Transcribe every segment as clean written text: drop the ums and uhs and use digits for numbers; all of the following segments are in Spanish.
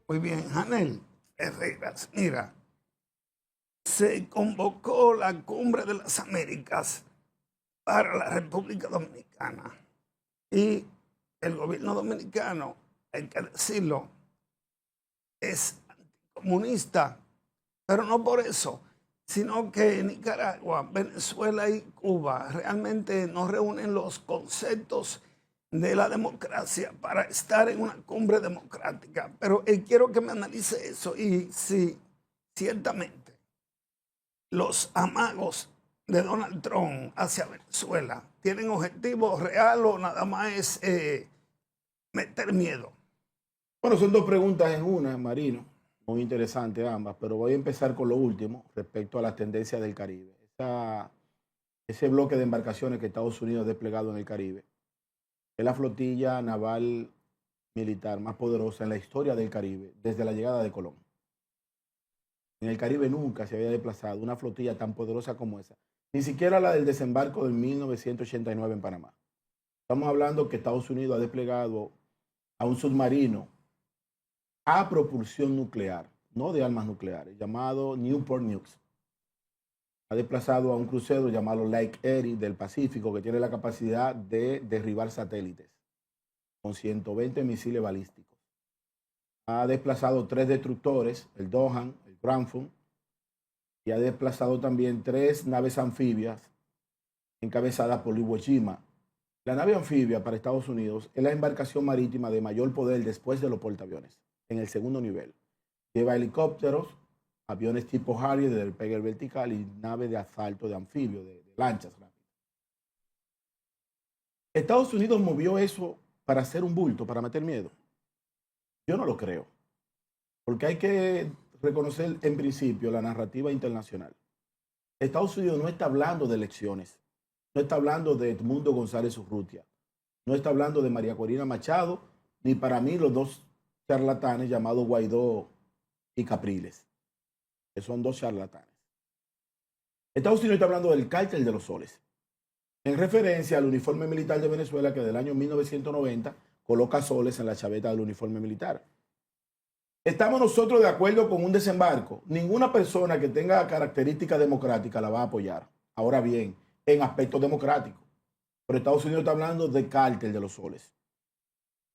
Muy bien, Janel Herreras. Mira, se convocó la Cumbre de las Américas para la República Dominicana y el gobierno dominicano, hay que decirlo, es anticomunista, pero no por eso, sino que Nicaragua, Venezuela y Cuba realmente no reúnen los conceptos de la democracia para estar en una cumbre democrática. Pero quiero que me analice eso y si ciertamente los amagos de Donald Trump hacia Venezuela tienen objetivo real o nada más es meter miedo. Bueno, son dos preguntas en una, Marino, muy interesantes ambas, pero voy a empezar con lo último respecto a las tendencias del Caribe. Ese bloque de embarcaciones que Estados Unidos ha desplegado en el Caribe es la flotilla naval militar más poderosa en la historia del Caribe desde la llegada de Colón. En el Caribe nunca se había desplazado una flotilla tan poderosa como esa, ni siquiera la del desembarco de 1989 en Panamá. Estamos hablando que Estados Unidos ha desplegado a un submarino a propulsión nuclear, no de armas nucleares, llamado Newport News. Ha desplazado a un crucero llamado Lake Erie del Pacífico, que tiene la capacidad de derribar satélites con 120 misiles balísticos. Ha desplazado 3 destructores, el Dohan, el Granfund, y ha desplazado también 3 naves anfibias encabezadas por Iwo Jima. La nave anfibia para Estados Unidos es la embarcación marítima de mayor poder después de los portaaviones, en el segundo nivel. Lleva helicópteros, aviones tipo Harrier de despegue vertical y naves de asalto de anfibio, de lanchas rápidas. ¿Estados Unidos movió eso para hacer un bulto, para meter miedo? Yo no lo creo, porque hay que reconocer en principio la narrativa internacional. Estados Unidos no está hablando de elecciones, no está hablando de Edmundo González Urrutia, no está hablando de María Corina Machado, ni para mí los dos charlatanes llamados Guaidó y Capriles, que son 2 charlatanes. Estados Unidos está hablando del cártel de los soles, en referencia al uniforme militar de Venezuela que del año 1990 coloca soles en la chaveta del uniforme militar. ¿Estamos nosotros de acuerdo con un desembarco? Ninguna persona que tenga características democráticas la va a apoyar. Ahora bien, en aspectos democráticos. Pero Estados Unidos está hablando del cártel de los soles.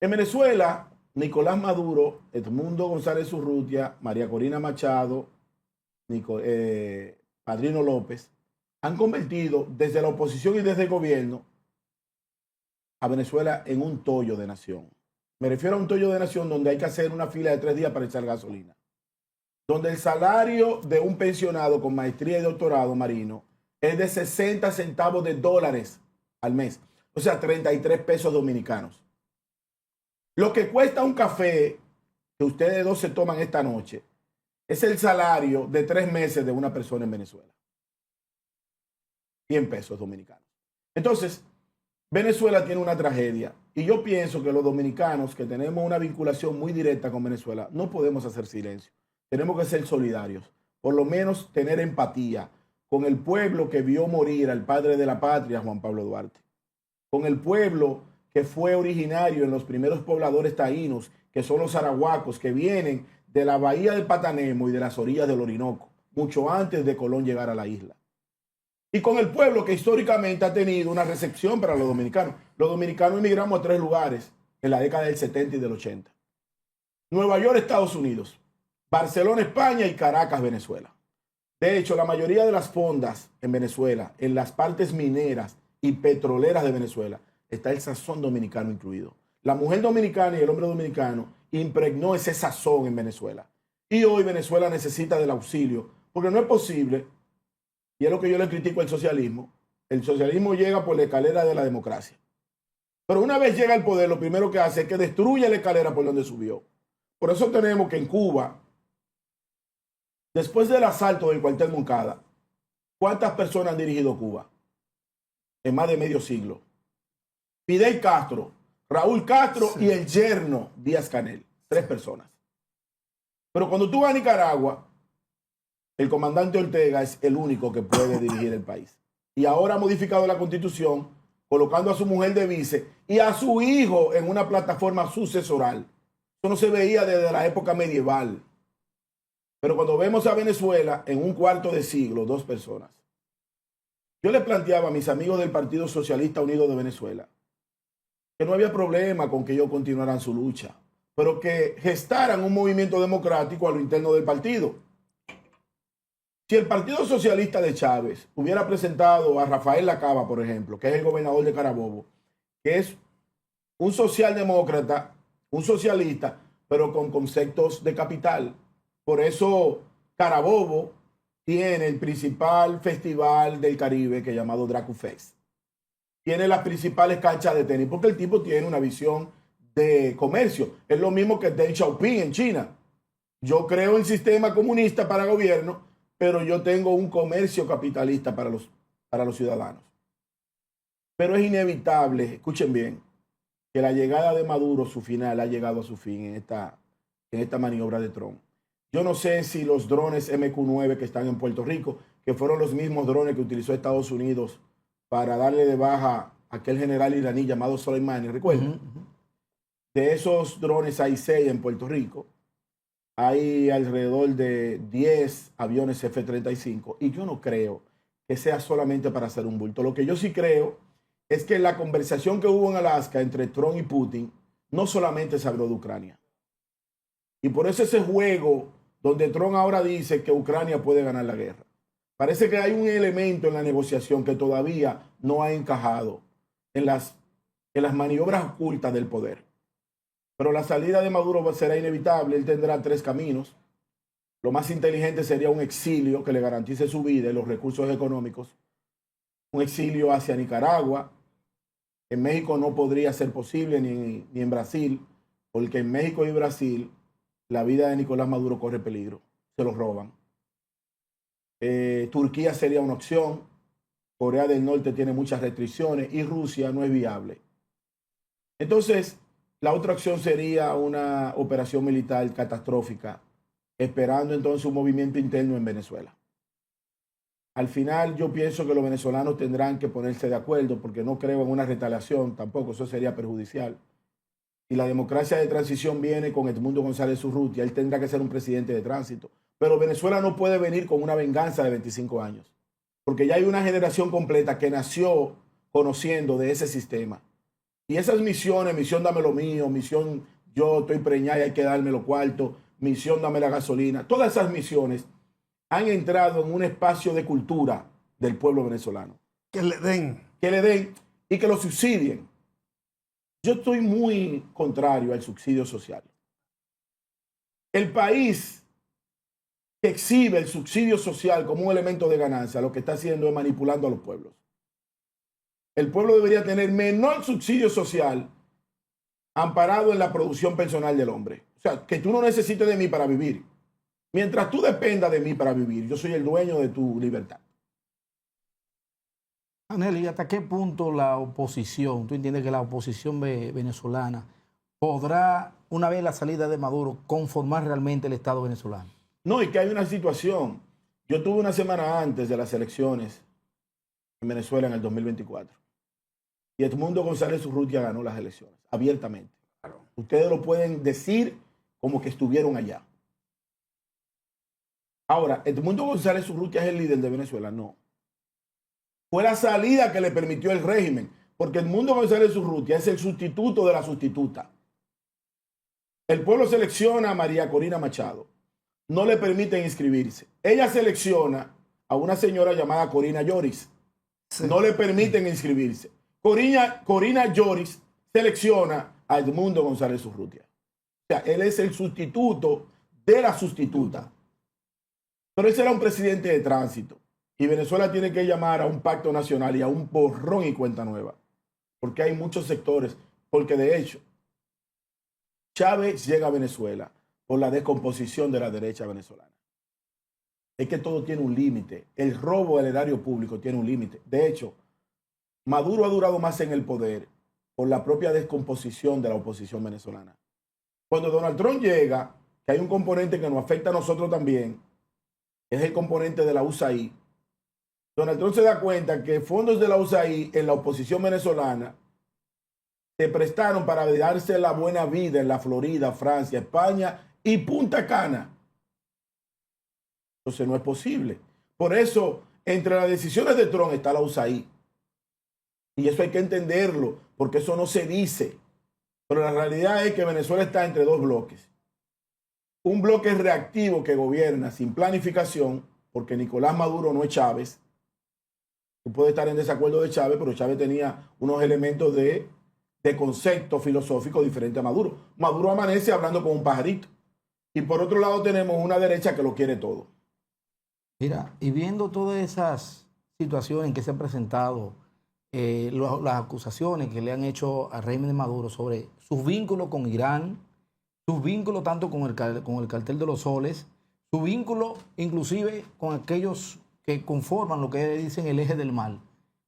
En Venezuela, Nicolás Maduro, Edmundo González Urrutia, María Corina Machado, Padrino López, han convertido desde la oposición y desde el gobierno a Venezuela en un tollo de nación. Me refiero a un tollo de nación donde hay que hacer una fila de 3 días para echar gasolina. Donde el salario de un pensionado con maestría y doctorado, Marino, es de 60 centavos de dólares al mes. O sea, 33 pesos dominicanos. Lo que cuesta un café que ustedes dos se toman esta noche es el salario de 3 meses de una persona en Venezuela. 100 pesos dominicanos. Entonces, Venezuela tiene una tragedia y yo pienso que los dominicanos que tenemos una vinculación muy directa con Venezuela no podemos hacer silencio. Tenemos que ser solidarios, por lo menos tener empatía con el pueblo que vio morir al padre de la patria, Juan Pablo Duarte, con el pueblo que fue originario en los primeros pobladores taínos, que son los arahuacos, que vienen de la bahía del Patanemo y de las orillas del Orinoco, mucho antes de Colón llegar a la isla. Y con el pueblo que históricamente ha tenido una recepción para los dominicanos. Los dominicanos emigramos a 3 lugares en la década del 70 y del 80. Nueva York, Estados Unidos, Barcelona, España y Caracas, Venezuela. De hecho, la mayoría de las fondas en Venezuela, en las partes mineras y petroleras de Venezuela, está el sazón dominicano incluido. La mujer dominicana y el hombre dominicano impregnó ese sazón en Venezuela. Y hoy Venezuela necesita del auxilio, porque no es posible, y es lo que yo le critico al socialismo, el socialismo llega por la escalera de la democracia. Pero una vez llega al poder, lo primero que hace es que destruye la escalera por donde subió. Por eso tenemos que en Cuba, después del asalto del cuartel Moncada, ¿cuántas personas han dirigido Cuba? En más de medio siglo. Fidel Castro, Raúl Castro y el yerno Díaz-Canel. 3 personas. Pero cuando tú vas a Nicaragua, el comandante Ortega es el único que puede dirigir el país. Y ahora ha modificado la constitución, colocando a su mujer de vice y a su hijo en una plataforma sucesoral. Eso no se veía desde la época medieval. Pero cuando vemos a Venezuela en un cuarto de siglo, 2 personas. Yo le planteaba a mis amigos del Partido Socialista Unido de Venezuela que no había problema con que ellos continuaran su lucha, pero que gestaran un movimiento democrático a lo interno del partido. Si el Partido Socialista de Chávez hubiera presentado a Rafael Lacaba, por ejemplo, que es el gobernador de Carabobo, que es un socialdemócrata, un socialista, pero con conceptos de capital. Por eso Carabobo tiene el principal festival del Caribe, que es llamado DracuFest. Tiene las principales canchas de tenis, porque el tipo tiene una visión de comercio. Es lo mismo que Deng Xiaoping en China. Yo creo en sistema comunista para gobierno, pero yo tengo un comercio capitalista para los ciudadanos. Pero es inevitable, escuchen bien, que la llegada de Maduro, su final, ha llegado a su fin en esta maniobra de Trump. Yo no sé si los drones MQ-9 que están en Puerto Rico, que fueron los mismos drones que utilizó Estados Unidos para darle de baja a aquel general iraní llamado Soleimani, ¿recuerdan? De esos drones hay 6 en Puerto Rico. Hay alrededor de 10 aviones F-35 y yo no creo que sea solamente para hacer un bulto. Lo que yo sí creo es que la conversación que hubo en Alaska entre Trump y Putin no solamente se habló de Ucrania. Y por eso ese juego donde Trump ahora dice que Ucrania puede ganar la guerra. Parece que hay un elemento en la negociación que todavía no ha encajado en las maniobras ocultas del poder. Pero la salida de Maduro será inevitable. Él tendrá 3 caminos. Lo más inteligente sería un exilio que le garantice su vida y los recursos económicos. Un exilio hacia Nicaragua. En México no podría ser posible ni en Brasil, porque en México y Brasil la vida de Nicolás Maduro corre peligro. Se lo roban. Turquía sería una opción. Corea del Norte tiene muchas restricciones y Rusia no es viable. Entonces, la otra opción sería una operación militar catastrófica, esperando entonces un movimiento interno en Venezuela. Al final yo pienso que los venezolanos tendrán que ponerse de acuerdo porque no creo en una retaliación, tampoco eso sería perjudicial. Si la democracia de transición viene con Edmundo González Urrutia, él tendrá que ser un presidente de tránsito. Pero Venezuela no puede venir con una venganza de 25 años, porque ya hay una generación completa que nació conociendo de ese sistema. Y esas misiones, misión dame lo mío, misión yo estoy preñada y hay que darme los cuartos, misión dame la gasolina, todas esas misiones han entrado en un espacio de cultura del pueblo venezolano. Que le den. Que le den y que lo subsidien. Yo estoy muy contrario al subsidio social. El país que exhibe el subsidio social como un elemento de ganancia, lo que está haciendo es manipulando a los pueblos. El pueblo debería tener menor subsidio social amparado en la producción personal del hombre. O sea, que tú no necesites de mí para vivir. Mientras tú dependas de mí para vivir, yo soy el dueño de tu libertad. Anel, ¿y hasta qué punto la oposición, tú entiendes que la oposición venezolana podrá, una vez la salida de Maduro, conformar realmente el Estado venezolano? No, y que hay una situación. Yo tuve una semana antes de las elecciones en Venezuela en el 2024. Y Edmundo González Urrutia ganó las elecciones, abiertamente. Claro. Ustedes lo pueden decir como que estuvieron allá. Ahora, ¿Edmundo González Urrutia es el líder de Venezuela? No. Fue la salida que le permitió el régimen, porque Edmundo González Urrutia es el sustituto de la sustituta. El pueblo selecciona a María Corina Machado. No le permiten inscribirse. Ella selecciona a una señora llamada Corina Lloris. Sí. No le permiten inscribirse. Corina Lloris selecciona a Edmundo González Urrutia. O sea, él es el sustituto de la sustituta. Pero él será un presidente de tránsito. Y Venezuela tiene que llamar a un pacto nacional y a un borrón y cuenta nueva. Porque hay muchos sectores. Porque de hecho, Chávez llega a Venezuela por la descomposición de la derecha venezolana. Es que todo tiene un límite. El robo del erario público tiene un límite. De hecho, Maduro ha durado más en el poder por la propia descomposición de la oposición venezolana. Cuando Donald Trump llega, que hay un componente que nos afecta a nosotros también, es el componente de la USAID. Donald Trump se da cuenta que fondos de la USAID en la oposición venezolana se prestaron para darse la buena vida en la Florida, Francia, España y Punta Cana. Entonces no es posible. Por eso, entre las decisiones de Trump está la USAID. Y eso hay que entenderlo, porque eso no se dice. Pero la realidad es que Venezuela está entre dos bloques. Un bloque reactivo que gobierna sin planificación, porque Nicolás Maduro no es Chávez. Tú puedes estar en desacuerdo de Chávez, pero Chávez tenía unos elementos de concepto filosófico diferente a Maduro. Maduro amanece hablando con un pajarito. Y por otro lado tenemos una derecha que lo quiere todo. Mira, y viendo todas esas situaciones que se han presentado, las acusaciones que le han hecho al régimen de Maduro sobre sus vínculos con Irán, sus vínculos tanto con el cartel de los soles, su vínculo inclusive con aquellos que conforman lo que dicen el eje del mal.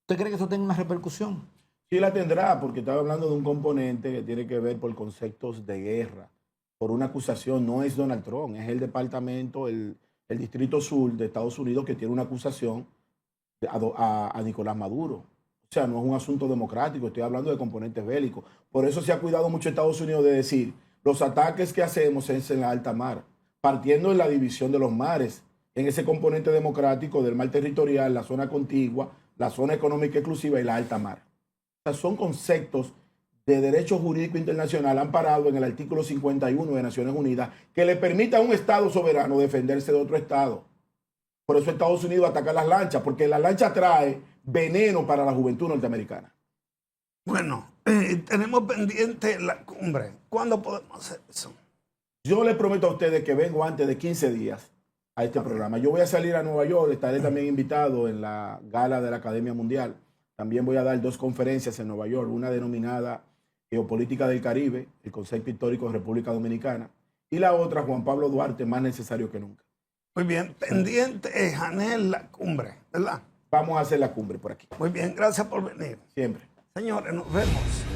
¿Usted cree que eso tiene una repercusión? Sí la tendrá, porque estaba hablando de un componente que tiene que ver por conceptos de guerra, por una acusación. No es Donald Trump, es el departamento, el Distrito Sur de Estados Unidos que tiene una acusación a Nicolás Maduro. O sea, no es un asunto democrático, estoy hablando de componentes bélicos. Por eso se ha cuidado mucho Estados Unidos de decir, los ataques que hacemos es en la alta mar, partiendo de la división de los mares, en ese componente democrático del mar territorial, la zona contigua, la zona económica exclusiva y la alta mar. O sea, son conceptos de derecho jurídico internacional amparado en el artículo 51 de Naciones Unidas que le permite a un Estado soberano defenderse de otro Estado. Por eso Estados Unidos ataca las lanchas, porque la lancha trae veneno para la juventud norteamericana. Bueno, tenemos pendiente la cumbre. ¿Cuándo podemos hacer eso? Yo les prometo a ustedes que vengo antes de 15 días a este programa. Yo voy a salir a Nueva York, estaré también invitado en la gala de la Academia Mundial. También voy a dar 2 conferencias en Nueva York, una denominada Geopolítica del Caribe, el concepto histórico de República Dominicana, y la otra, Juan Pablo Duarte, más necesario que nunca. Muy bien, pendiente es Janel la cumbre, ¿verdad? Vamos a hacer la cumbre por aquí. Muy bien, gracias por venir. Siempre. Señores, nos vemos.